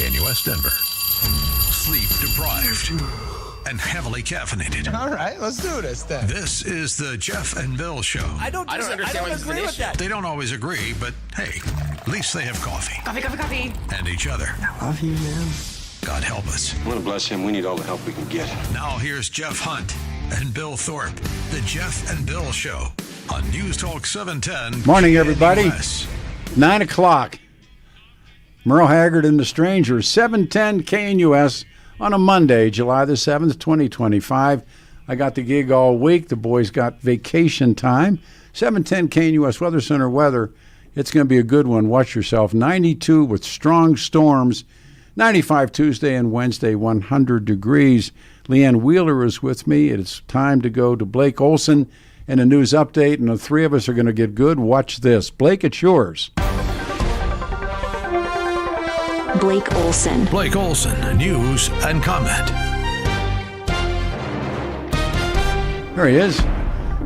KNUS Denver. Sleep deprived and heavily caffeinated. All right, let's do this then. This is the Jeff and Bill Show. I don't agree with that. They don't always agree, but hey, at least they have coffee. Coffee. And each other. I love you, man. God help us. I want to bless him. We need all the help we can get. Now here's Jeff Hunt and Bill Thorpe. The Jeff and Bill Show on News Talk 710. Morning, everybody. KNUS. 9 o'clock. Merle Haggard and the Strangers, 710 KNUS on a Monday, July the 7th, 2025. I got the gig all week. The boys got vacation time. 710 KNUS Weather Center weather. It's going to be a good one. Watch yourself. 92 with strong storms. 95 Tuesday and Wednesday, 100 degrees. Leanne Wheeler is with me. It's time to go to Blake Olson and a news update, and the three of us are going to get good. Watch this. Blake, it's yours. Blake Olson. Blake Olson, news and comment. There he is.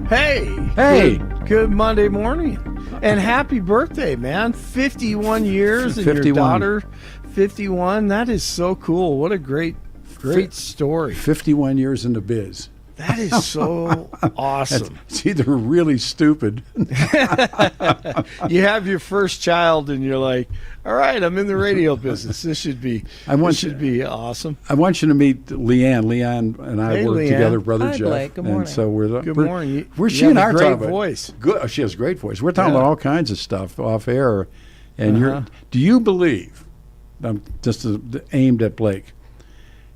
Hey. Good Monday morning. And happy birthday, man. 51 years and 51. your daughter 51. That is so cool. What a great story. 51 years in the biz. That is so awesome. It's either really stupid. You have your first child and you're like, all right, I'm in the radio business. This should be awesome. I want you to meet Leanne. Leanne and I work together, brother Hi, Jeff. Blake. Good morning. And so Good morning. She and I are great talking about voice. Good. She has a great voice. We're talking about all kinds of stuff off air. And do you believe? I'm just aimed at Blake.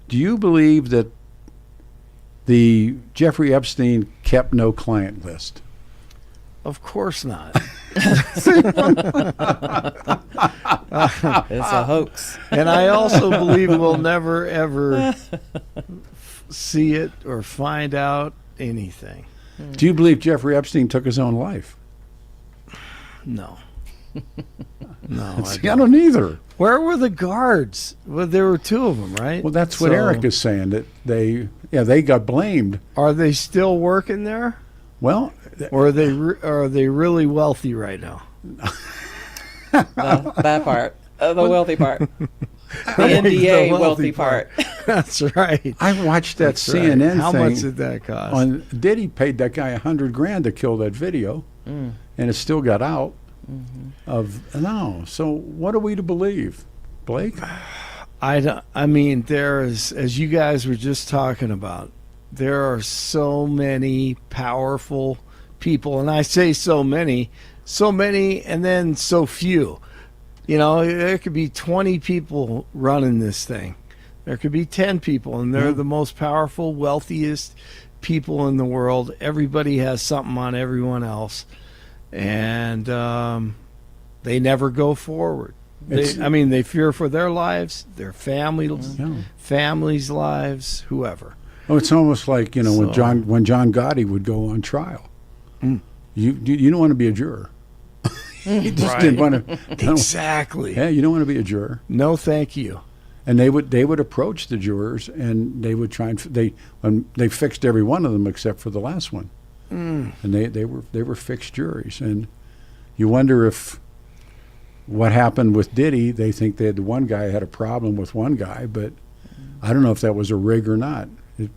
Do you believe that the Jeffrey Epstein kept no client list? Of course not. It's a hoax. And I also believe we'll never, ever see it or find out anything. Do you believe Jeffrey Epstein took his own life? No. No, I don't either. Where were the guards? Well, there were two of them, right? Well, that's what Eric is saying, that they got blamed. Are they still working there? Well, or are they really wealthy right now? That part. The wealthy part. The NDA wealthy part. That's right. I watched that CNN thing. How much did that cost? Diddy paid that guy $100,000 to kill that video, and it still got out. So what are we to believe, Blake? I mean, there is, as you guys were just talking about, there are so many powerful people, and I say so many, and then so few. You know, there could be 20 people running this thing. There could be 10 people, and they're the most powerful, wealthiest people in the world. Everybody has something on everyone else. And they never go forward. They fear for their lives, their families' lives, whoever. Oh, it's almost like when John Gotti would go on trial. You don't want to be a juror. He just didn't want to. Exactly. Yeah, you don't want to be a juror. No, thank you. And they would approach the jurors, and they would try and they fixed every one of them except for the last one. And they were fixed juries, and you wonder if what happened with Diddy. They think the one guy had a problem with one guy, but I don't know if that was a rig or not. It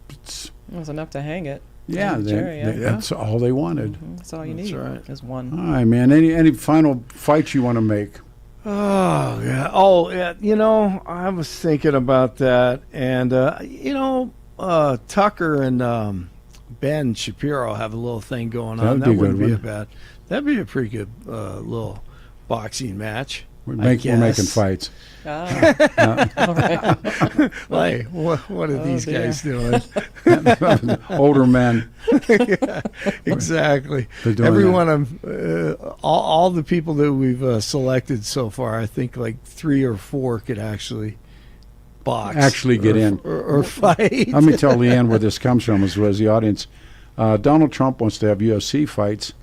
was enough to hang it. Yeah, that's all they wanted. That's all you need. Is one. All right, man. Any final fights you want to make? Oh yeah. Oh yeah. I was thinking about that, and Tucker and Ben Shapiro have a little thing going on. That wouldn't be that'd be a pretty good little boxing match. We're making fights. All right. Like, what are these guys doing? Older men. Yeah, exactly. Everyone all the people that we've selected so far, I think like 3 or 4 could actually box. Actually get in. Or fight. Let me tell Leanne where this comes from as the audience. Donald Trump wants to have UFC fights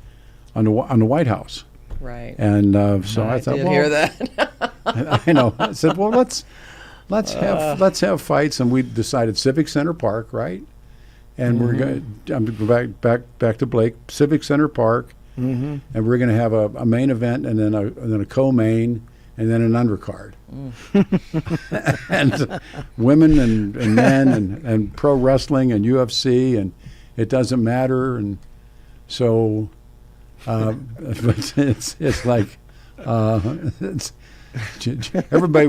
on the White House. Right. And so I thought, did hear that. I know. I said, well, let's have fights, and we decided Civic Center Park, right? And we're going. I'm going back to Blake, Civic Center Park, and we're going to have a main event and then a co-main, and then an undercard. And women and men and pro wrestling and UFC, and it doesn't matter. And so it's like everybody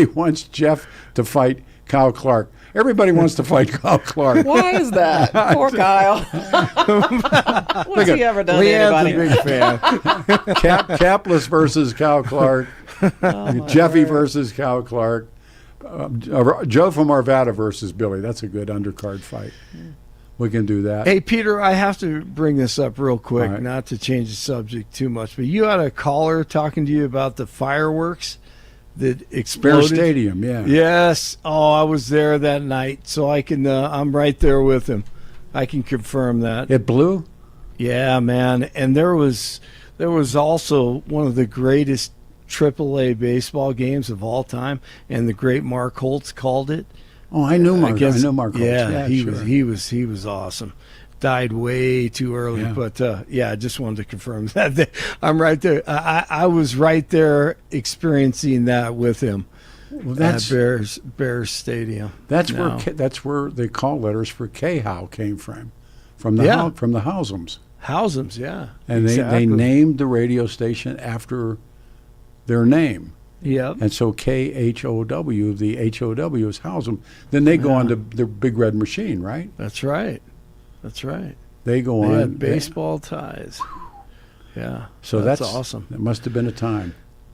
wants Jeff to fight Kyle Clark. Everybody wants to fight Kyle Clark. Why is that? Poor Kyle. What's he ever done to anybody? Leanne's a big fan. Capless versus Kyle Clark. Jeffy versus Kyle Clark. Joe from Arvada versus Billy. That's a good undercard fight. We can do that. Hey, Peter, I have to bring this up real quick, Right. not to change the subject too much, but you had a caller talking to you about the fireworks that Bear exploded. Stadium, yeah. Yes. Oh, I was there that night, so I can. I'm right there with him. I can confirm that. It blew? Yeah, man. And there was also one of the greatest AAA baseball games of all time, and the great Mark Holtz called it. Oh, I knew Mark. Against- I know Mark Holtz. Yeah, he sure. was awesome. Died way too early, Yeah. but I just wanted to confirm that. I'm right there. I was right there experiencing that with him Well, at Bears Stadium. That's No. that's where the call letters for K-How came from the Yeah. from the Hausums, Houseums, yeah, and exactly. they named the radio station after their name, Yep. and so KHOW, the HOW is Hausum. Then they go on to the Big Red Machine, right? That's right. That's right. They go They on had baseball ties. Yeah. So that's awesome. That must have been a time.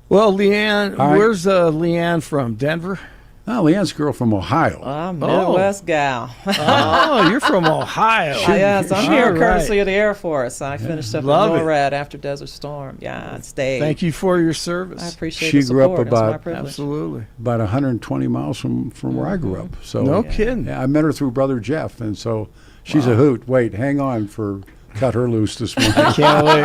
Well, Leanne, All right. where's Leanne from? Denver? Oh, Leanne's a girl from Ohio. I'm a Midwest gal. Oh, you're from Ohio. Yes, I'm here All right. courtely of the Air Force. I finished up Love in it. NORAD after Desert Storm. Yeah, I stayed. Thank you for your I service. appreciate She the grew up support. It was my about- privilege. Absolutely. About 120 miles from where I grew up. So No kidding. yeah, I met her through Brother Jeff, and so she's a hoot. Wait, hang on for cut her loose this morning. Can't wait.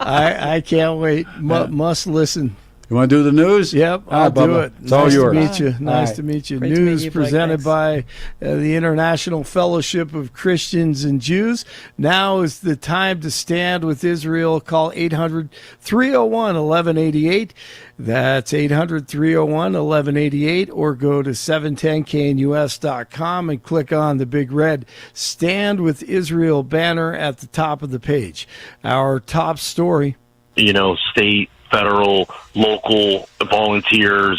I can't wait. Must listen. You want to do the news? Yep, All right, I'll do Bubba. it. It's all Nice yours. to meet you. All Nice right. to meet you. Great to meet News you, Blake. presented Thanks. by the International Fellowship of Christians and Jews. Now is the time to stand with Israel. Call 800-301-1188. That's 800-301-1188, or go to 710knus.com and click on the big red Stand with Israel banner at the top of the page. Our top story. State, federal, local, volunteers,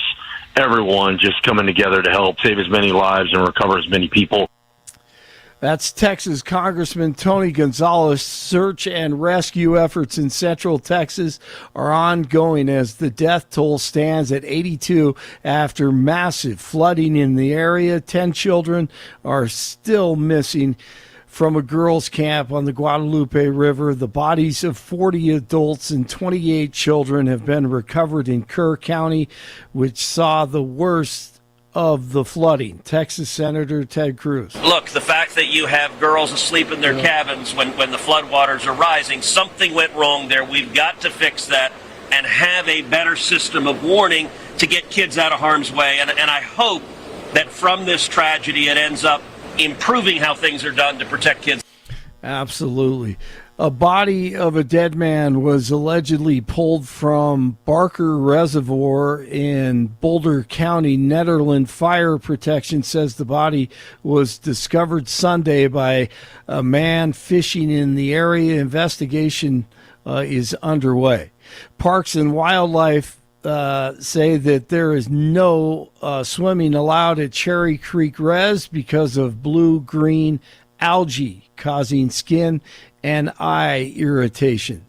everyone just coming together to help save as many lives and recover as many people. That's Texas Congressman Tony Gonzalez. Search and rescue efforts in Central Texas are ongoing as the death toll stands at 82 after massive flooding in the area. 10 children are still missing from a girls' camp on the Guadalupe River. The bodies of 40 adults and 28 children have been recovered in Kerr County, which saw the worst of the flooding. Texas Senator Ted Cruz. Look, the fact that you have girls asleep in their cabins when the floodwaters are rising, something went wrong there. We've got to fix that and have a better system of warning to get kids out of harm's way. And I hope that from this tragedy it ends up improving how things are done to protect kids. Absolutely. A body of a dead man was allegedly pulled from Barker Reservoir in Boulder County, Netherlands. Fire Protection says the body was discovered Sunday by a man fishing in the area. Investigation is underway. Parks and Wildlife say that there is no swimming allowed at Cherry Creek Res because of blue-green algae causing skin and eye irritation.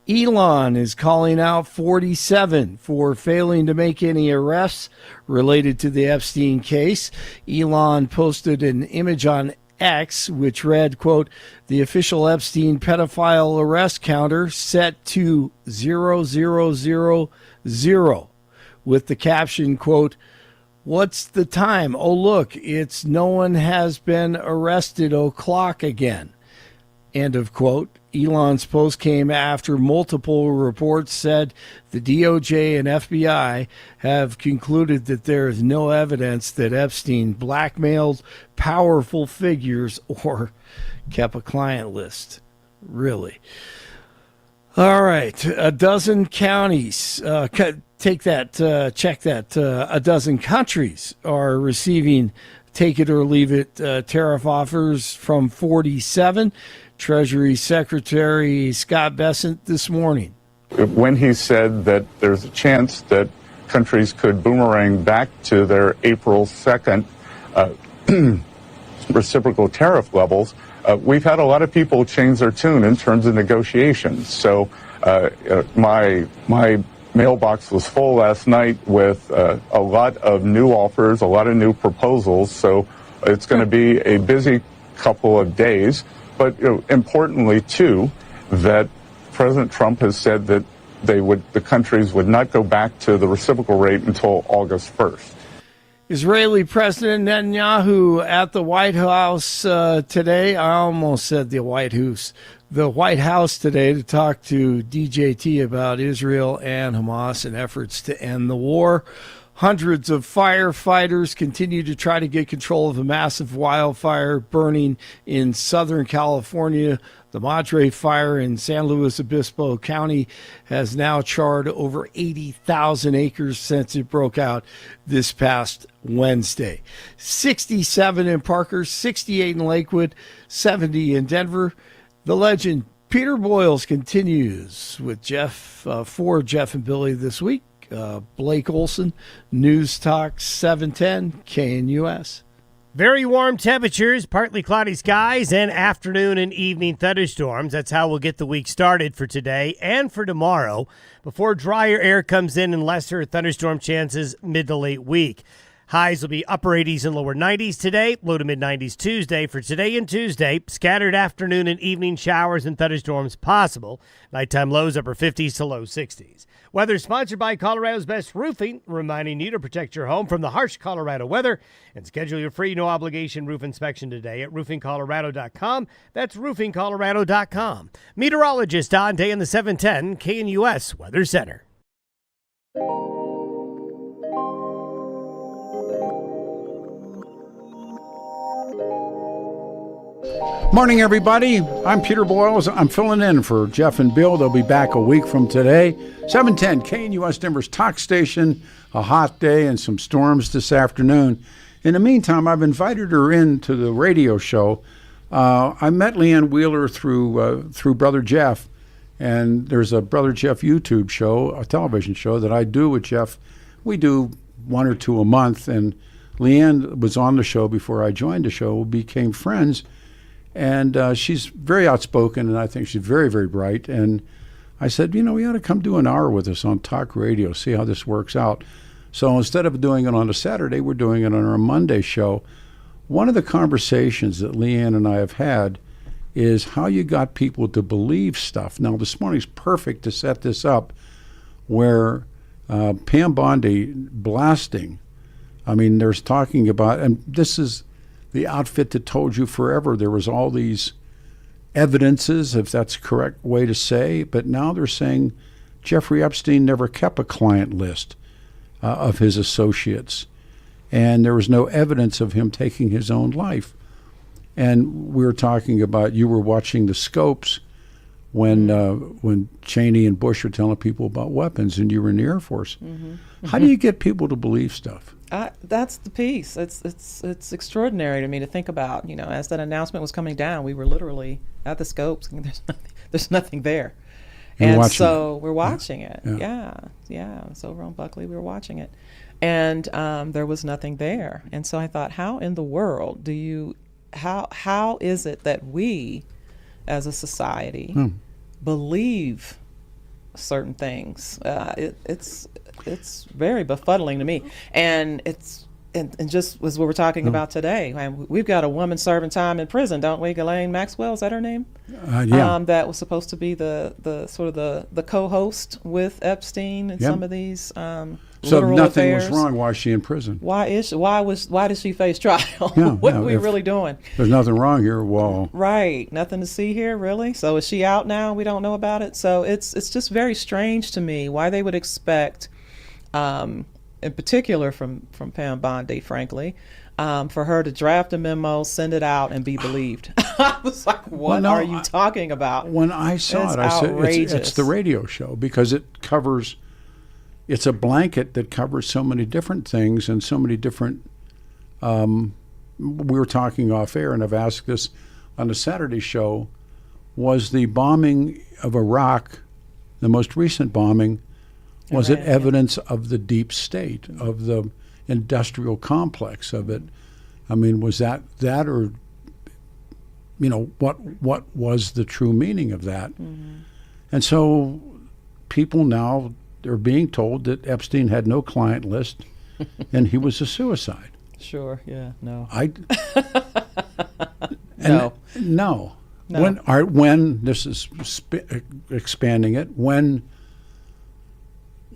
Elon is calling out 47 for failing to make any arrests related to the Epstein case. Elon posted an image on X, which read, quote, "The official Epstein pedophile arrest counter set to 0000, with the caption, quote, "What's the time? Oh, look, it's no one has been arrested o'clock again." End of quote. Elon's post came after multiple reports said the DOJ and FBI have concluded that there is no evidence that Epstein blackmailed powerful figures or kept a client list. Really. All right, a dozen counties. Check that. A dozen countries are receiving take it or leave it tariff offers from 47. Treasury Secretary Scott Bessent this morning. When he said that there's a chance that countries could boomerang back to their April 2nd reciprocal tariff levels, we've had a lot of people change their tune in terms of negotiations. So my mailbox was full last night with a lot of new offers, a lot of new proposals. So it's going to be a busy couple of days. But importantly, too, that President Trump has said that the countries would not go back to the reciprocal rate until August 1st. Israeli President Netanyahu at the White House today. I almost said the White House. The White House today to talk to DJT about Israel and Hamas and efforts to end the war. Hundreds of firefighters continue to try to get control of a massive wildfire burning in Southern California. The Madre Fire in San Luis Obispo County has now charred over 80,000 acres since it broke out this past Wednesday. 67 in Parker, 68 in Lakewood, 70 in Denver. The legend Peter Boyles continues with Jeff and Billy this week. Blake Olson, News Talk 710 KNUS. Very warm temperatures, partly cloudy skies, and afternoon and evening thunderstorms. That's how we'll get the week started for today and for tomorrow before drier air comes in and lesser thunderstorm chances mid to late week. Highs will be upper 80s and lower 90s today, low to mid 90s Tuesday. For today and Tuesday, scattered afternoon and evening showers and thunderstorms possible. Nighttime lows upper 50s to low 60s. Weather sponsored by Colorado's Best Roofing, reminding you to protect your home from the harsh Colorado weather and schedule your free no-obligation roof inspection today at roofingcolorado.com. That's roofingcolorado.com. Meteorologist Don Day in the 710 KNUS Weather Center. Morning, everybody. I'm Peter Boyles. I'm filling in for Jeff and Bill. They'll be back a week from today. 710 KNUS Denver's talk station. A hot day and some storms this afternoon. In the meantime, I've invited her into the radio show. I met Leanne Wheeler through Brother Jeff, and there's a Brother Jeff YouTube show, a television show that I do with Jeff. We do one or two a month, and Leanne was on the show before I joined the show. We became friends. And she's very outspoken, and I think she's very, very bright. And I said, you ought to come do an hour with us on talk radio, see how this works out. So instead of doing it on a Saturday, we're doing it on our Monday show. One of the conversations that Leanne and I have had is how you got people to believe stuff. Now, this morning's perfect to set this up, where Pam Bondi blasting. I mean, there's talking about, and this is the outfit that told you forever there was all these evidences, if that's the correct way to say, but now they're saying Jeffrey Epstein never kept a client list of his associates, and there was no evidence of him taking his own life. And we were talking about, you were watching the scopes when Cheney and Bush were telling people about weapons, and you were in the Air Force. Mm-hmm. How do you get people to believe stuff? That's the piece. It's extraordinary to me to think about. As that announcement was coming down, we were literally at the scopes. There's nothing there, and so we're watching it. Yeah. So over on Buckley, we were watching it, and there was nothing there. And so I thought, how in the world how is it that we, as a society, believe certain things? It's very befuddling to me, and it's and just as we were talking about today, we've got a woman serving time in prison, don't we? Ghislaine Maxwell, is that her name? Yeah. That was supposed to be the sort of the co-host with Epstein and some of these so nothing affairs. was wrong. Why is she in prison? Why did she face trial? What are we really doing? There's nothing wrong here. Well, right, nothing to see here, really. So is she out now? We don't know about it. So it's just very strange to me why they would expect in particular from Pam Bondi, frankly, for her to draft a memo, send it out, and be believed. I was like, what are you talking about? When I saw it, I said, it's the radio show, because it covers, it's a blanket that covers so many different things and so many different, we were talking off air, and I've asked this on the Saturday show, was the bombing of Iraq, the most recent bombing, was it evidence of the deep state, of the industrial complex of it? I mean, was that or, you know, what was the true meaning of that? Mm-hmm. And so people now are being told that Epstein had no client list and he was a suicide. Sure, yeah, no. No. When this is expanding it, when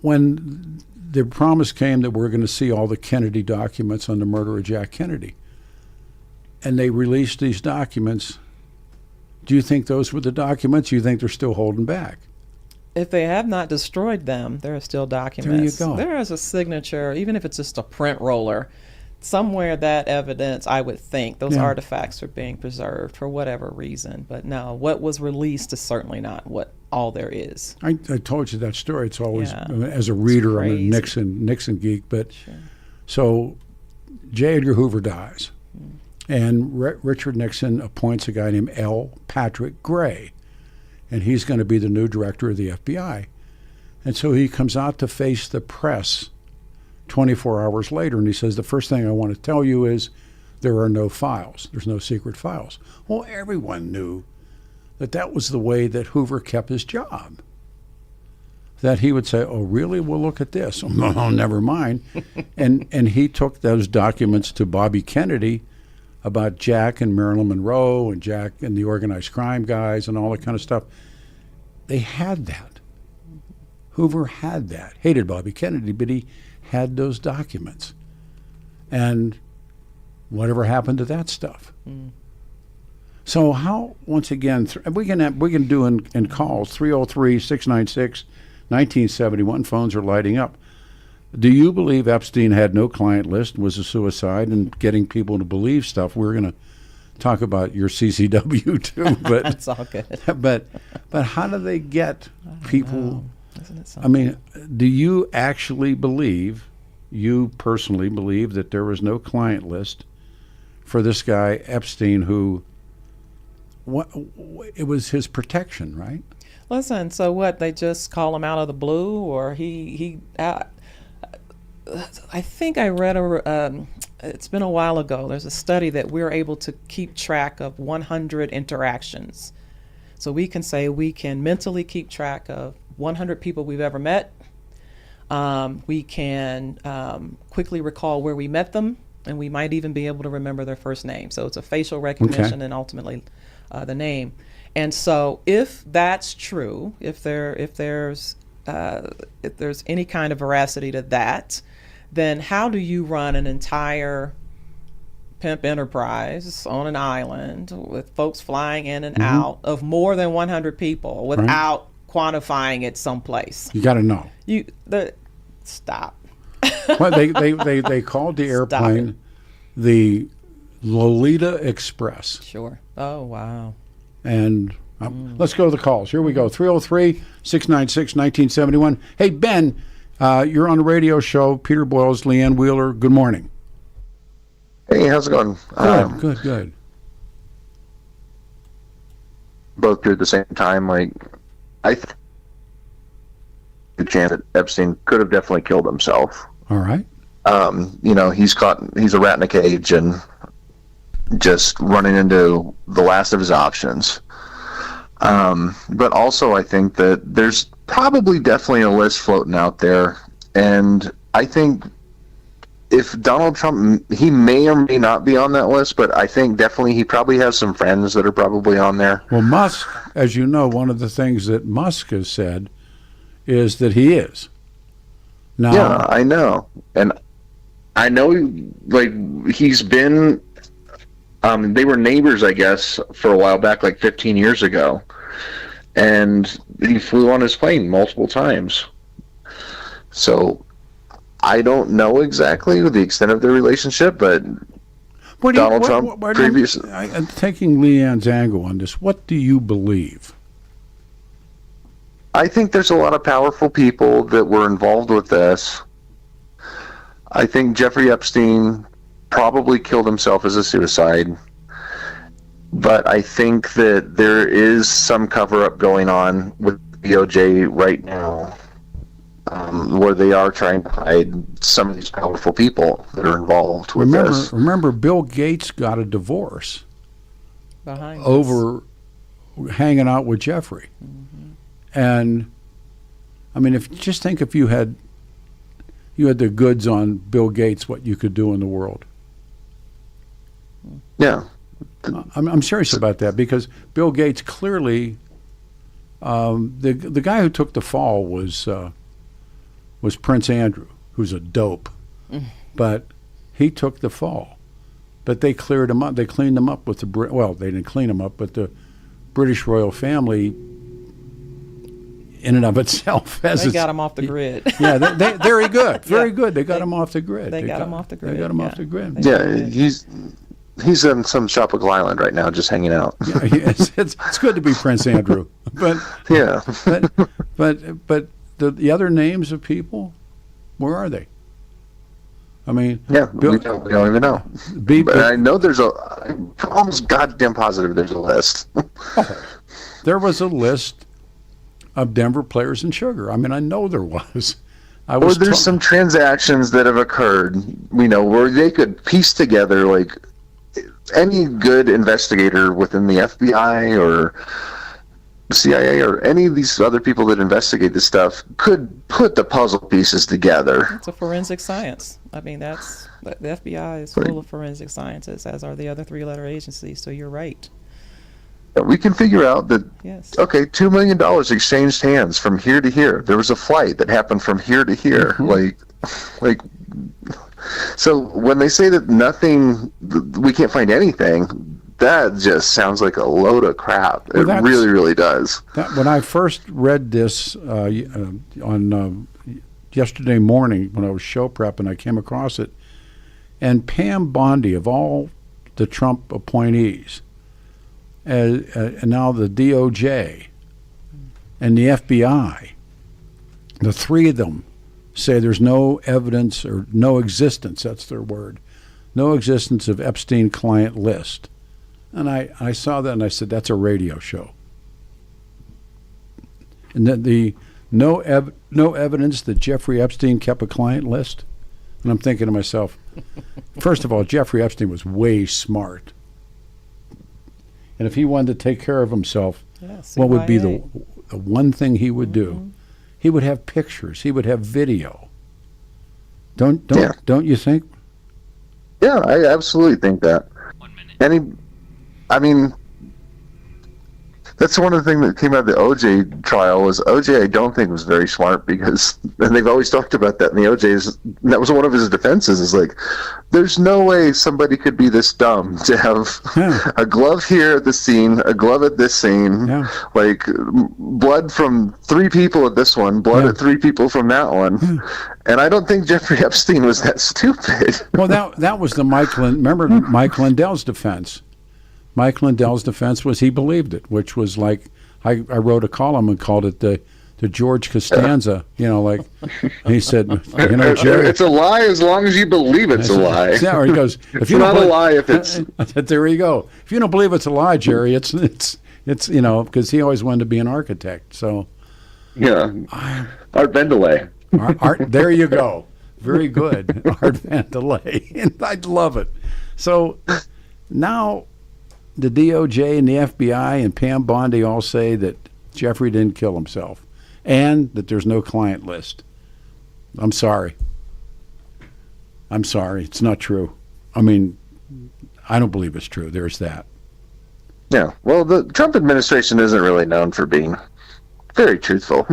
the promise came that we're going to see all the Kennedy documents on the murder of Jack Kennedy, and they released these documents, do you think those were the documents? You think they're still holding back? If they have not destroyed them, there are still documents. There you go. There is a signature, even if it's just a print roller, somewhere that evidence, I would think, those artifacts are being preserved for whatever reason. But no, what was released is certainly not what all there is. I told you that story. It's always, as a reader, I'm a Nixon geek. But so J. Edgar Hoover dies, and Richard Nixon appoints a guy named L. Patrick Gray, and he's going to be the new director of the FBI. And so he comes out to face the press 24 hours later, and he says, the first thing I want to tell you is there are no files. There's no secret files. Well, everyone knew that was the way that Hoover kept his job. That he would say, oh, really? Well, look at this. Oh, no, never mind. and he took those documents to Bobby Kennedy about Jack and Marilyn Monroe and Jack and the organized crime guys and all that kind of stuff. They had that. Hoover had that. Hated Bobby Kennedy, but he had those documents. And whatever happened to that stuff? So how, once again, we can do in calls, 303-696-1971. Phones are lighting up. Do you believe Epstein had no client list, was a suicide, and getting people to believe stuff? We're going to talk about your CCW too, but that's all good. But how do they get people? Isn't it something? I mean, do you actually believe, you personally believe, that there was no client list for this guy Epstein, who it was his protection, right? Listen, so what? They just call him out of the blue, or he I think I read it's been a while ago. There's a study that we're able to keep track of 100 interactions. So we can say we can mentally keep track of 100 people we've ever met. We can quickly recall where we met them, and we might even be able to remember their first name. So it's a facial recognition and ultimately the name. And so if that's true, if there's any kind of veracity to that, then how do you run an entire pimp enterprise on an island with folks flying in and out of more than 100 people without quantifying it someplace? You got to know. Stop. Well, they called the airplane the Lolita Express. Sure. Oh, wow. And let's go to the calls. Here we go. 303-696-1971. Hey, Ben, you're on the radio show. Peter Boyles, Leanne Wheeler. Good morning. Hey, how's it going? Good. Both good at the same time. Like, I think the chance that Epstein could have definitely killed himself. All right. He's a rat in a cage and just running into the last of his options. But also I think that there's probably definitely a list floating out there. And I think if Donald Trump, he may or may not be on that list, but I think definitely he probably has some friends that are probably on there. Well, Musk, as you know, one of the things that Musk has said is that he is. Now, yeah, I know. And I know, he's been, they were neighbors, I guess, for a while back, like 15 years ago. And he flew on his plane multiple times. So I don't know exactly the extent of their relationship, but Donald Trump previously. Taking Leanne's angle on this, what do you believe? I think there's a lot of powerful people that were involved with this. I think Jeffrey Epstein probably killed himself as a suicide. But I think that there is some cover-up going on with DOJ right now, where they are trying to hide some of these powerful people that are involved with this. Remember, Bill Gates got a divorce behind over hanging out with Jeffrey. Mm-hmm. And, I mean, if you had the goods on Bill Gates, what you could do in the world. Yeah. I'm serious about that, because Bill Gates clearly, the guy who took the fall was Prince Andrew, who's a dope, but he took the fall. But they cleared him up. They cleaned him up with they didn't clean him up, but the British royal family, in and of itself, they got him off the grid. Yeah, they very good, very good. They got him off the grid. They got him off the grid. They got him off the grid. Yeah, he's on some tropical island right now, just hanging out. Yeah, it's good to be Prince Andrew, but yeah, but the other names of people, where are they? I mean, we don't even know. But I know I'm almost goddamn positive there's a list. There was a list of Denver players in sugar. I mean, I know there was. Or there's some transactions that have occurred, where they could piece together, like, any good investigator within the FBI or CIA or any of these other people that investigate this stuff could put the puzzle pieces together. It's a forensic science. I mean, the FBI is full of forensic scientists, as are the other three-letter agencies, so you're right. We can figure out that, yes. Okay, $2 million exchanged hands from here to here. There was a flight that happened from here to here. Like, so when they say that we can't find anything, that just sounds like a load of crap. It really, really does. When I first read this on yesterday morning when I was show prepping, I came across it, and Pam Bondi, of all the Trump appointees, and now the DOJ and the FBI, the three of them say there's no evidence or no existence, that's their word, no existence of Epstein client list. And I saw that and I said, that's a radio show. And that the no evidence that Jeffrey Epstein kept a client list. And I'm thinking to myself, first of all, Jeffrey Epstein was way smart. And if he wanted to take care of himself, what would be the one thing he would do? He would have pictures. He would have video. Don't you think? Yeah, I absolutely think that. 1 minute. I mean, that's one of the things that came out of the OJ trial was OJ I don't think was very smart, because, and they've always talked about that in the OJ's, that was one of his defenses, is like, there's no way somebody could be this dumb to have a glove here at the scene, a glove at this scene, like blood from 3 people at this one, blood at 3 people from that one. And I don't think Jeffrey Epstein was that stupid. Well, that was the remember Mike Lindell's defense. Mike Lindell's defense was he believed it, which was like, I wrote a column and called it the George Costanza, like he said, Jerry, it's a lie as long as you believe it's a lie. Yeah, or he goes, it's not a lie if it's. There you go. If you don't believe it's a lie, Jerry, it's because he always wanted to be an architect. So yeah, Art Vandelay. Art, there you go. Very good, Art Vandelay, and I love it. So now the DOJ and the FBI and Pam Bondi all say that Jeffrey didn't kill himself and that there's no client list. I'm sorry. It's not true. I mean, I don't believe it's true. There's that. Yeah. Well, the Trump administration isn't really known for being very truthful.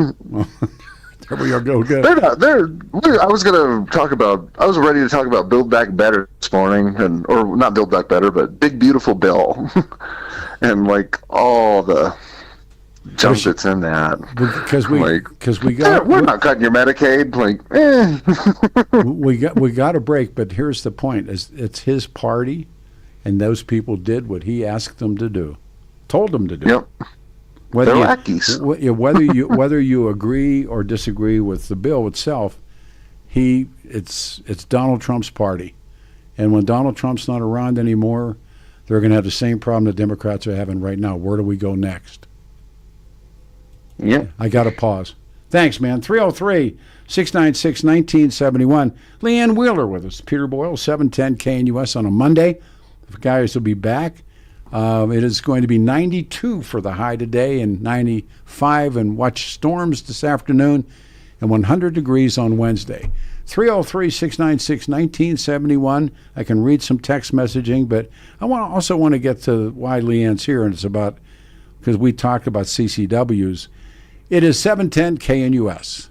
There we go. Good. I was ready to talk about Build Back Better this morning, or not Build Back Better, but Big Beautiful Bill, and like all the junk that's in that. Because we're not cutting your Medicaid. we got a break, but here's the point: it's his party, and those people did what he asked them to do, told them to do. Yep. They're lackeys. Whether you agree or disagree with the bill itself, it's Donald Trump's party, and when Donald Trump's not around anymore, they're going to have the same problem the Democrats are having right now. Where do we go next? Yeah. I got to pause. Thanks, man. 303-696-1971. Leanne Wheeler with us. Peter Boyle, 710 KNUS on a Monday. The guys will be back. It is going to be 92 for the high today and 95, and watch storms this afternoon, and 100 degrees on Wednesday. 303-696-1971. I can read some text messaging, but I also want to get to why Leanne's here, and it's about, because we talked about CCWs. It is 710 KNUS.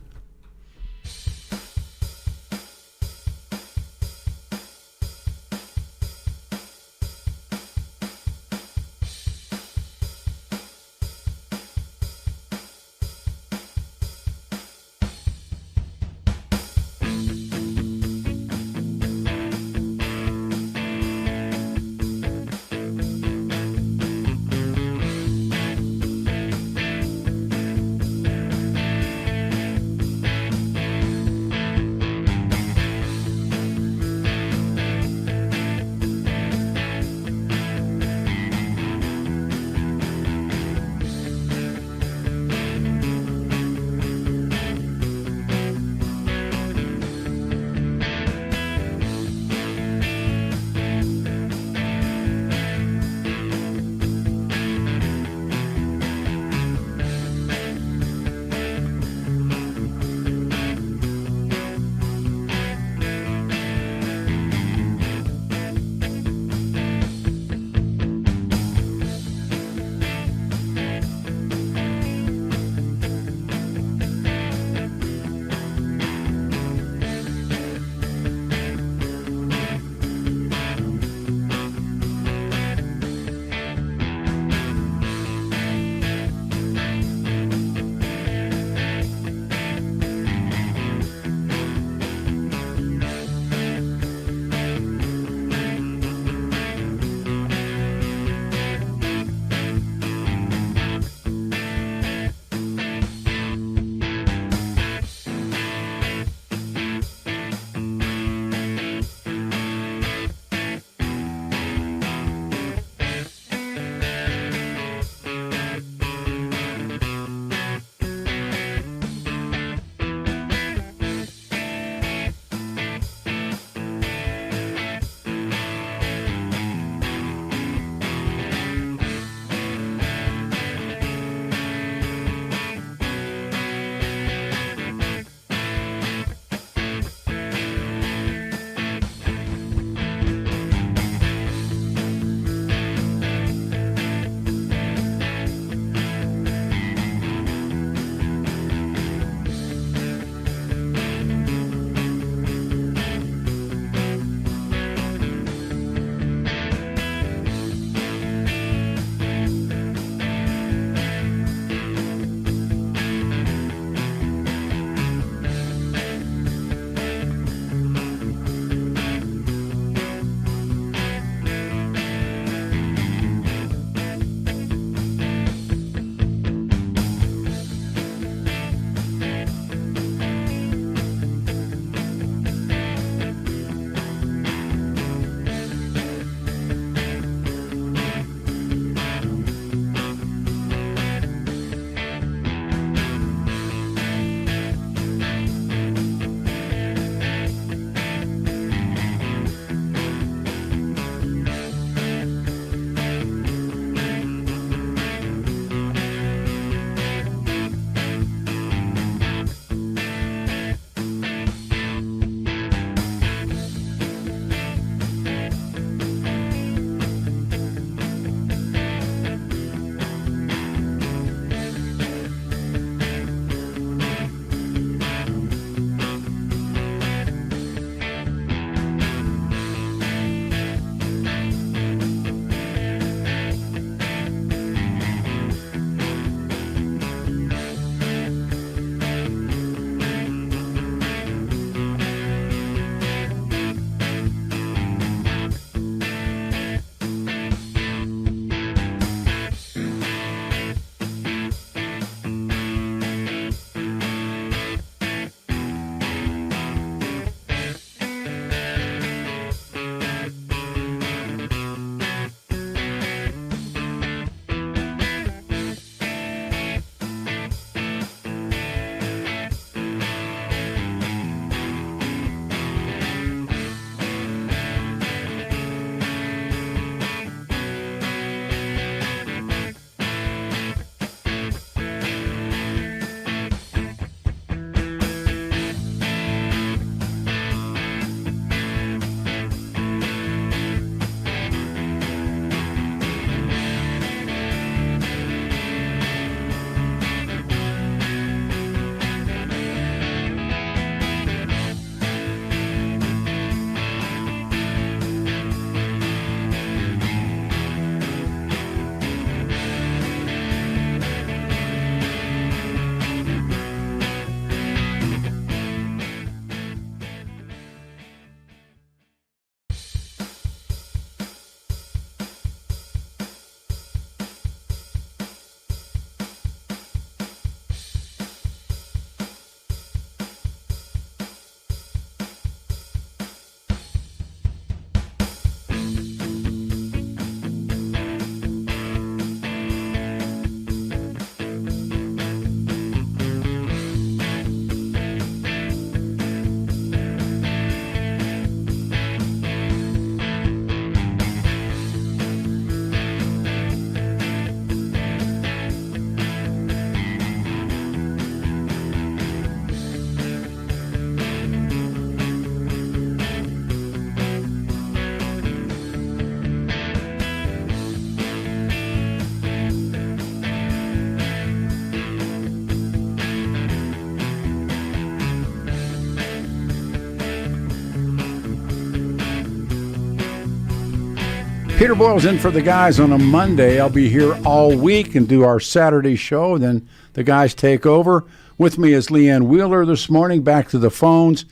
Peter Boyle's in for the guys on a Monday. I'll be here all week and do our Saturday show. Then the guys take over. With me is Leanne Wheeler this morning. Back to the phones.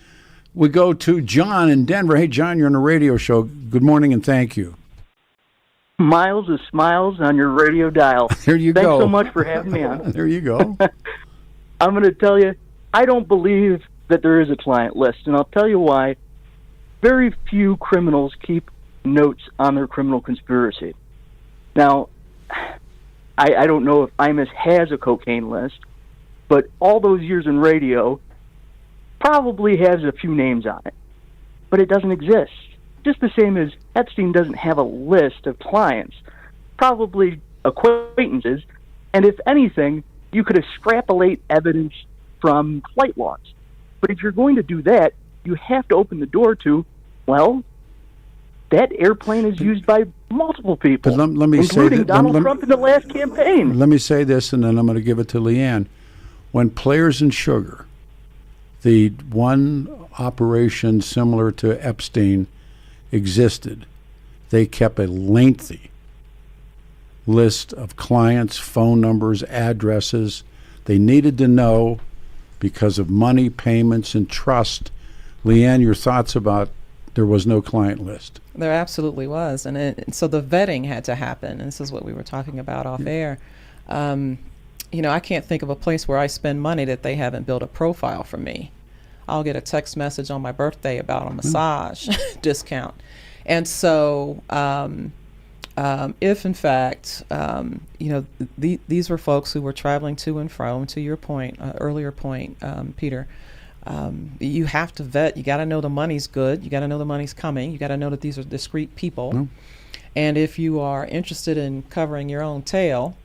We go to John in Denver. Hey, John, you're on a radio show. Good morning and thank you. Miles of smiles on your radio dial. There you Thanks go. so much for having me on. There you go. I'm going to tell you, I don't believe that there is a client list, and I'll tell you why. Very few criminals keep notes on their criminal conspiracy. Now, I don't know if Imus has a cocaine list, but all those years in radio probably has a few names on it, but it doesn't exist. Just the same as Epstein doesn't have a list of clients, probably acquaintances, and if anything, you could extrapolate evidence from flight logs. But if you're going to do that, you have to open the door to, well, that airplane is used by multiple people, let me including say that, Donald Trump in the last campaign. Let me say this, and then I'm going to give it to Leanne. When Players and Sugar, the one operation similar to Epstein, existed, they kept a lengthy list of clients, phone numbers, addresses. They needed to know because of money, payments, and trust. Leanne, your thoughts about there was no client list? There absolutely was. And so the vetting had to happen. And this is what we were talking about off air. I can't think of a place where I spend money that they haven't built a profile for me. I'll get a text message on my birthday about a massage discount. And so if, in fact, these were folks who were traveling to and from, and to your point, earlier point, Peter, you have to vet. You got to know the money's good. You got to know the money's coming. You got to know that these are discreet people. And if you are interested in covering your own tail,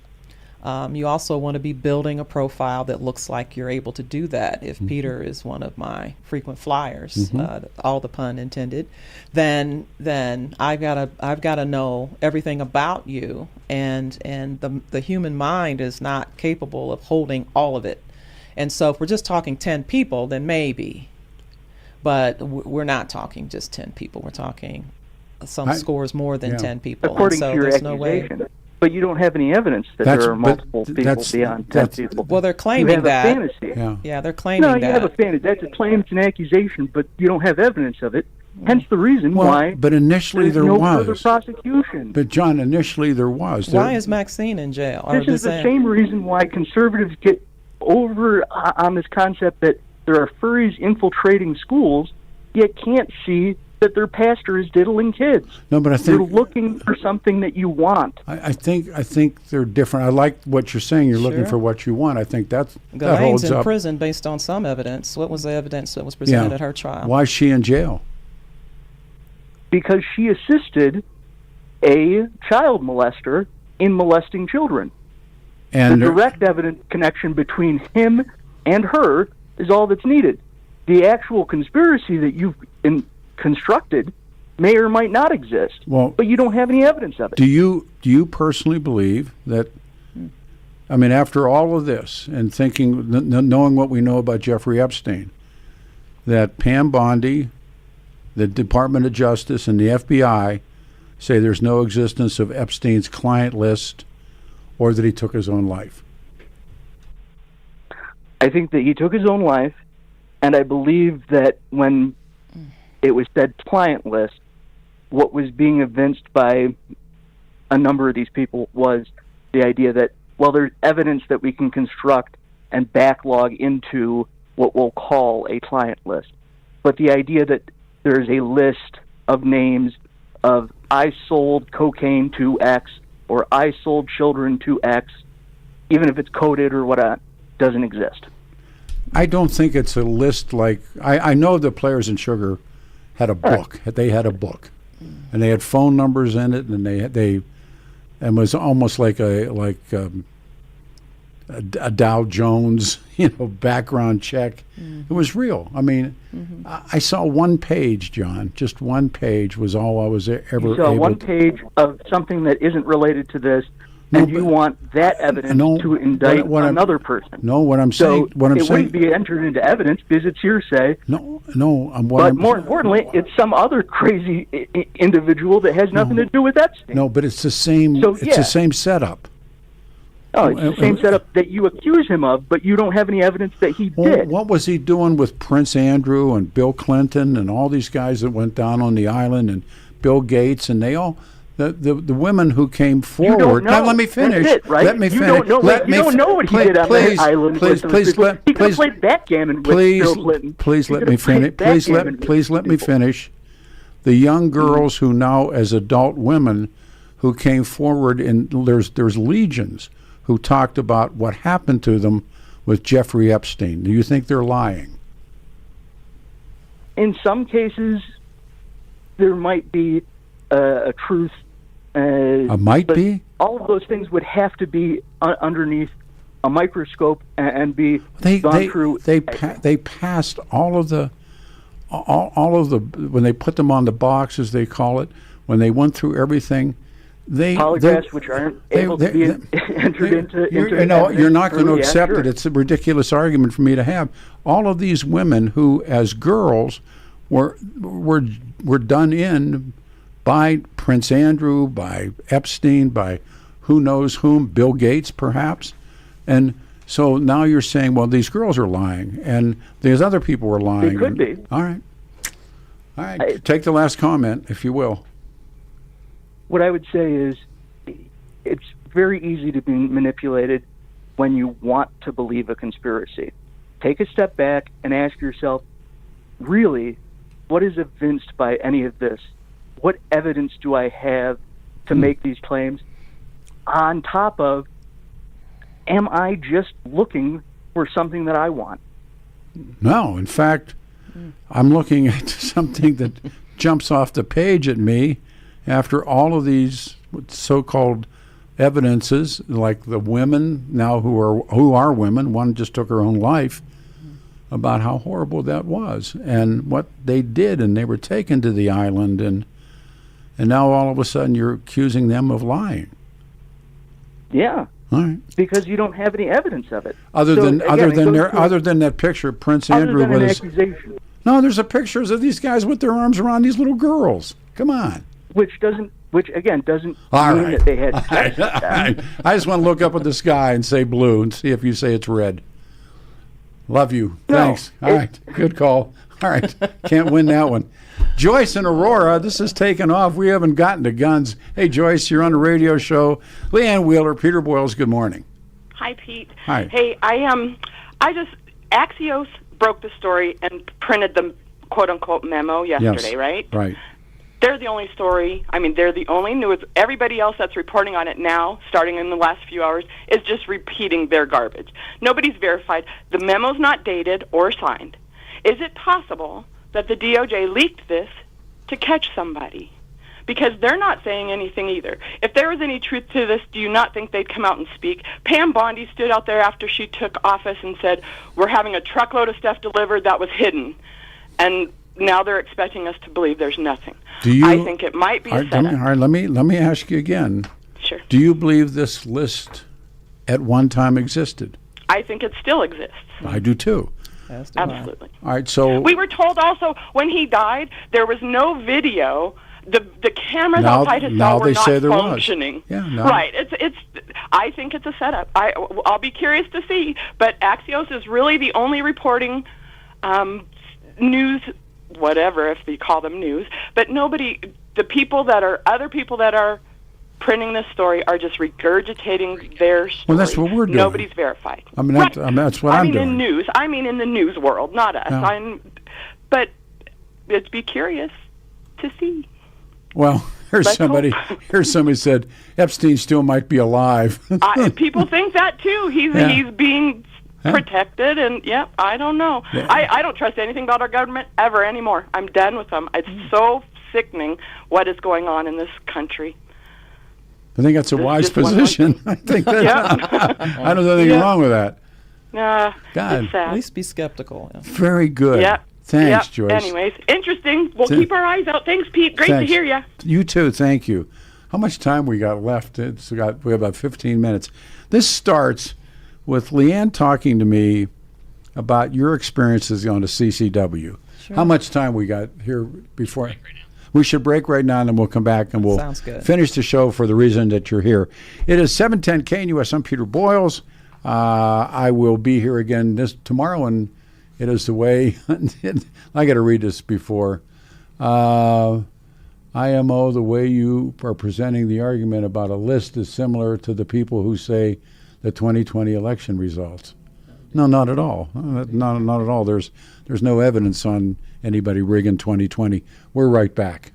you also want to be building a profile that looks like you're able to do that. If Peter is one of my frequent flyers, all the pun intended, then I've got to know everything about you, and the human mind is not capable of holding all of it. And so if we're just talking 10 people, then maybe, but we're not talking just 10 people. We're talking some scores more than 10 people. According and so to your there's no way. accusation. But you don't have any evidence that there are multiple people beyond 10 people. Well, they're claiming that. You have a fantasy. Yeah, they're claiming that. No, you have a fantasy. That's a claim, it's an accusation, but you don't have evidence of it. Hence the reason why. But initially there no was. further prosecution. But John, initially there was. Why is Maxine in jail? This is the same reason why conservatives get over on this concept that there are furries infiltrating schools, yet can't see that their pastor is diddling kids. No, but I think you're looking for something that you want. I think they're different. I like what you're saying. You're looking for what you want. I think that holds in up. prison based on some evidence. What was the evidence that was presented at her trial? Why is she in jail? Because she assisted a child molester in molesting children. And the direct evidence connection between him and her is all that's needed. The actual conspiracy that you've constructed may or might not exist, but you don't have any evidence of it. Do you personally believe that, I mean, after all of this and thinking, knowing what we know about Jeffrey Epstein, that Pam Bondi, the Department of Justice, and the FBI say there's no existence of Epstein's client list or that he took his own life? I think that he took his own life, and I believe that when it was said client list, what was being evinced by a number of these people was the idea that, well, there's evidence that we can construct and backlog into what we'll call a client list. But the idea that there's a list of names of I sold cocaine to X or I sold children to X, even if it's coded or what, doesn't exist. I don't think it's a list like I know the Players in Sugar had a book. They had a book, and they had phone numbers in it, and they and it was almost like a Dow Jones background check. It was real. I mean, I saw one page, John. Just one page was all I was ever. You saw one page of something that isn't related to this, and you want that evidence to indict another person. No, what I'm saying, it wouldn't be entered into evidence because it's hearsay. No. But more importantly, it's some other crazy individual that has nothing to do with Epstein. No, but it's the same. It's the same setup. Oh, it's the same setup that you accuse him of, but you don't have any evidence that he did. What was he doing with Prince Andrew and Bill Clinton and all these guys that went down on the island and Bill Gates and they all? The women who came forward. Now let me finish. That's it, right? Let me finish. You don't know what he did on that island. He could have played backgammon with Bill Clinton. Please let me finish. Please let me finish. The young girls who now, as adult women, who came forward, and there's legions who talked about what happened to them with Jeffrey Epstein. Do you think they're lying? In some cases, there might be a truth. Might be? All of those things would have to be underneath a microscope and be gone through. They passed all of the when they put them on the box, as they call it, when they went through everything. Polygraphs which aren't able to be entered into. You're not going to accept it. It's a ridiculous argument for me to have. All of these women who, as girls, were done in by Prince Andrew, by Epstein, by who knows whom, Bill Gates perhaps. And so now you're saying, well, these girls are lying, and these other people were lying. They could be. All right. Take the last comment, if you will. What I would say is it's very easy to be manipulated when you want to believe a conspiracy. Take a step back and ask yourself, really, what is evinced by any of this? What evidence do I have to make these claims? On top of, am I just looking for something that I want? No, in fact, I'm looking at something that jumps off the page at me after all of these so-called evidences, like the women now who are women, one just took her own life, about how horrible that was and what they did, and they were taken to the island, and now all of a sudden you're accusing them of lying. Yeah. All right. Because you don't have any evidence of it. Other than that picture of Prince Andrew with his accusation. No, there's pictures of these guys with their arms around these little girls. Come on. Which again doesn't mean that they had sex. I just want to look up at the sky and say blue and see if you say it's red. Love you. Thanks. All right. Good call. All right. Can't win that one. Joyce and Aurora, this is taken off. We haven't gotten to guns. Hey, Joyce, you're on the radio show. Leanne Wheeler, Peter Boyles, good morning. Hi, Pete. Hi. Hey, Axios broke the story and printed the quote-unquote memo yesterday, right? Right. They're the only story. I mean, they're the only news. Everybody else that's reporting on it now, starting in the last few hours, is just repeating their garbage. Nobody's verified. The memo's not dated or signed. Is it possible that the DOJ leaked this to catch somebody? Because they're not saying anything either. If there was any truth to this, do you not think they'd come out and speak? Pam Bondi stood out there after she took office and said, we're having a truckload of stuff delivered that was hidden. And now they're expecting us to believe there's nothing. I think it might be a setup. All right, let me ask you again. Sure. Do you believe this list at one time existed? I think it still exists. I do too. Absolutely. All right, so we were told also when he died there was no video. The cameras outside his cell were not functioning. Yeah, right. It's. I think it's a setup. I'll be curious to see. But Axios is really the only reporting news, whatever if you call them news. But nobody. The people that are other people that are printing this story are just regurgitating their story. Well, that's what we're doing. Nobody's verified. I mean, that's what I'm doing. In news. I mean, in the news world, not us. No. But it'd be curious to see. Well, here's somebody said Epstein still might be alive. People think that too. He's being protected, and I don't know. Yeah. I don't trust anything about our government ever anymore. I'm done with them. It's so sickening what is going on in this country. I think that's a wise position. I think that's, I don't know anything wrong with that. God. It's sad. At least be skeptical. Yeah. Very good. Yeah. Thanks, yep. Joyce. Anyways, interesting. We'll keep our eyes out. Thanks, Pete. Great to hear you. You too. Thank you. how much time we got left? We have about 15 minutes. This starts with Leanne talking to me about your experiences on the CCW. Sure. How much time we got here before? We should break right now, and then we'll come back and we'll finish the show for the reason that you're here. It is 7:10 KNUS. I'm Peter Boyles. I will be here again tomorrow, and it is the way. I got to read this before. IMO, the way you are presenting the argument about a list is similar to the people who say the 2020 election results. No, not at all. Not at all. There's no evidence on anybody rigging 2020. We're right back.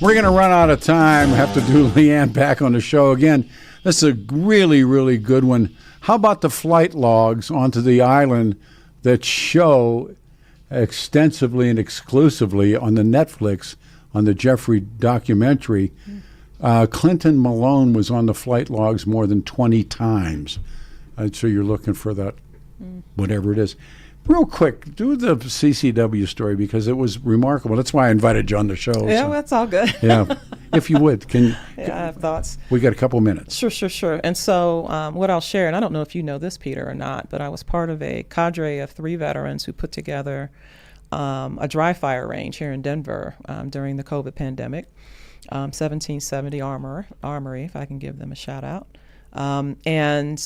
We're going to run out of time. Have to do Leanne back on the show again. This is a really, really good one. How about the flight logs onto the island that show extensively and exclusively on the Netflix, on the Jeffrey documentary? Clinton Malone was on the flight logs more than 20 times. So you're looking for that, whatever it is. Real quick, do the CCW story because it was remarkable. That's why I invited you on the show. Yeah, that's all good. Yeah, if you would. Yeah, I have thoughts. We got a couple minutes. Sure. And so what I'll share, and I don't know if you know this, Peter, or not, but I was part of a cadre of 3 veterans who put together a dry fire range here in Denver during the COVID pandemic, 1770 Armory, if I can give them a shout out. And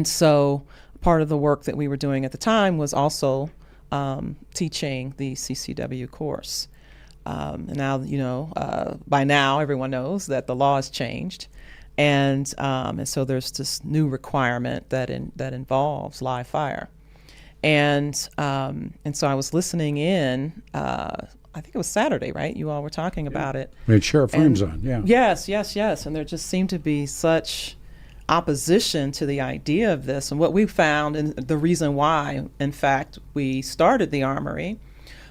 so part of the work that we were doing at the time was also teaching the CCW course. And now, by now everyone knows that the law has changed. And so there's this new requirement that involves live fire. And so I was listening in, I think it was Saturday, right? You all were talking about it. We had Sheriff Williams on, yeah. Yes. And there just seemed to be such opposition to the idea of this. And what we found, and the reason why, in fact, we started the Armory,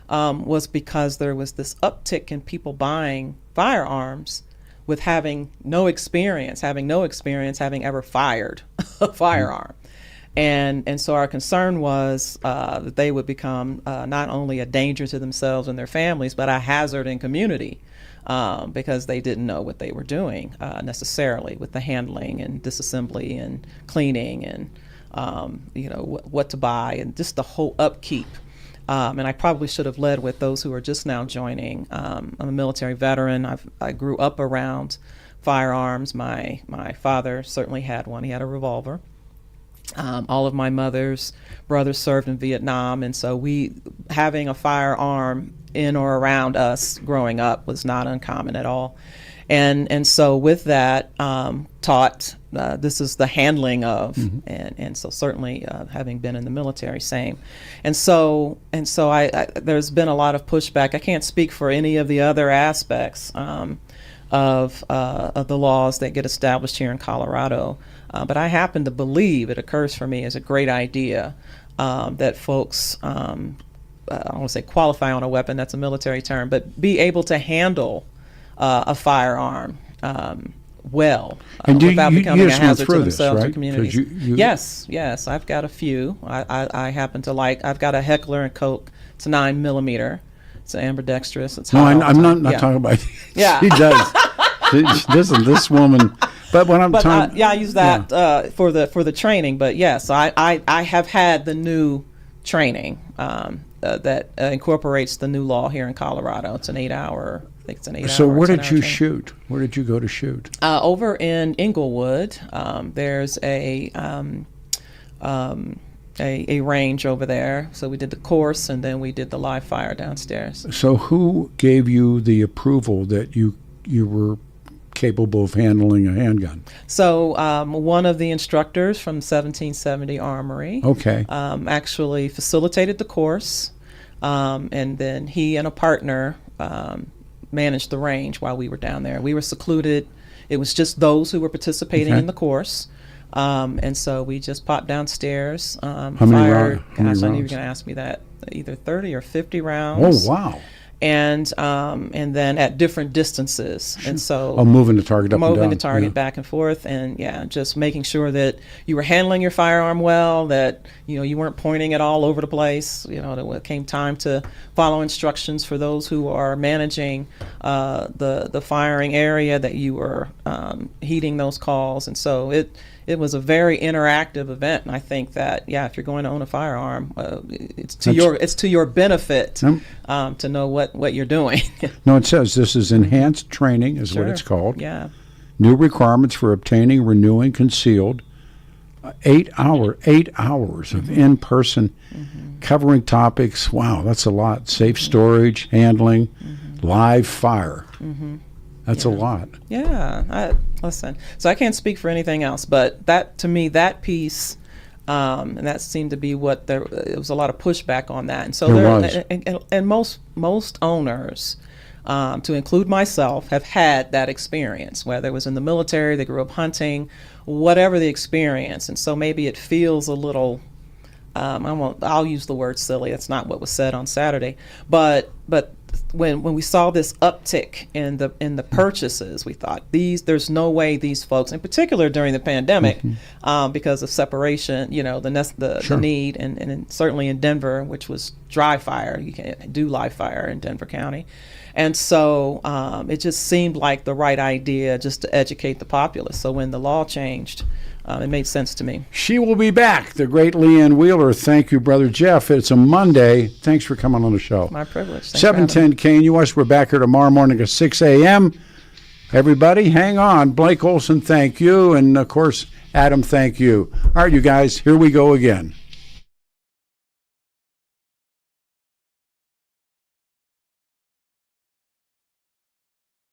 was because there was this uptick in people buying firearms with having no experience having ever fired a firearm. And so our concern was that they would become not only a danger to themselves and their families, but a hazard in community. Because they didn't know what they were doing necessarily with the handling and disassembly and cleaning and what to buy and just the whole upkeep. And I probably should have led with those who are just now joining. I'm a military veteran. I grew up around firearms. My father certainly had one. He had a revolver. All of my mother's brothers served in Vietnam, and so having a firearm in or around us growing up was not uncommon at all. And so with that, taught this is the handling of, and so certainly having been in the military, same. And so I there's been a lot of pushback. I can't speak for any of the other aspects of the laws that get established here in Colorado. But I happen to believe, it occurs for me as a great idea, that folks, I don't want to say qualify on a weapon, that's a military term, but be able to handle a firearm well without becoming a hazard to themselves or communities. Yes, I've got a few. I happen to I've got a Heckler & Koch. It's a 9mm. It's ambidextrous. It's I'm not talking about. Yeah, she does. This woman. But when I'm talking, I use that for the training. But yes, I have had the new training that incorporates the new law here in Colorado. It's an 8-hour. I think it's an 8-hour. So where did you shoot? Where did you go to shoot? Over in Inglewood. There's a range over there. So we did the course and then we did the live fire downstairs. So who gave you the approval that you were capable of handling a handgun? So one of the instructors from 1770 Armory actually facilitated the course, and then he and a partner managed the range while we were down there. We were secluded. It was just those who were participating in the course. And so we just popped downstairs. How many rounds? I knew you were going to ask me that. Either 30 or 50 rounds. Oh, wow. And then at different distances. And so moving the target up and down. Moving the target back and forth, and just making sure that you were handling your firearm well, that you weren't pointing it all over the place. That when it came time to follow instructions for those who are managing the firing area, that you were heeding those calls. And so it was a very interactive event, and I think that if you're going to own a firearm, it's to your benefit to know what you're doing. No, it says this is enhanced training, is what it's called. Yeah. New requirements for obtaining, renewing, concealed. 8 hours of in-person covering topics. Wow, that's a lot. Safe storage, handling, live fire. That's a lot. Yeah. Listen, so I can't speak for anything else, but that, to me, that piece, and that seemed to be what it was a lot of pushback on that. And so and most owners to include myself, have had that experience, whether it was in the military, they grew up hunting, whatever the experience. And so maybe it feels a little, I'll use the word silly. That's not what was said on Saturday. But when we saw this uptick in the purchases, we thought there's no way these folks, in particular during the pandemic, because of separation, the need, and certainly in Denver, which was dry fire, you can't do live fire in Denver County, and so it just seemed like the right idea just to educate the populace. So when the law changed, it made sense to me. She will be back, the great Leanne Wheeler. Thank you, Brother Jeff. It's a Monday. Thanks for coming on the show. My privilege. 710 KNUS. We're back here tomorrow morning at 6 a.m. Everybody, hang on. Blake Olson, thank you. And, of course, Adam, thank you. All right, you guys, here we go again.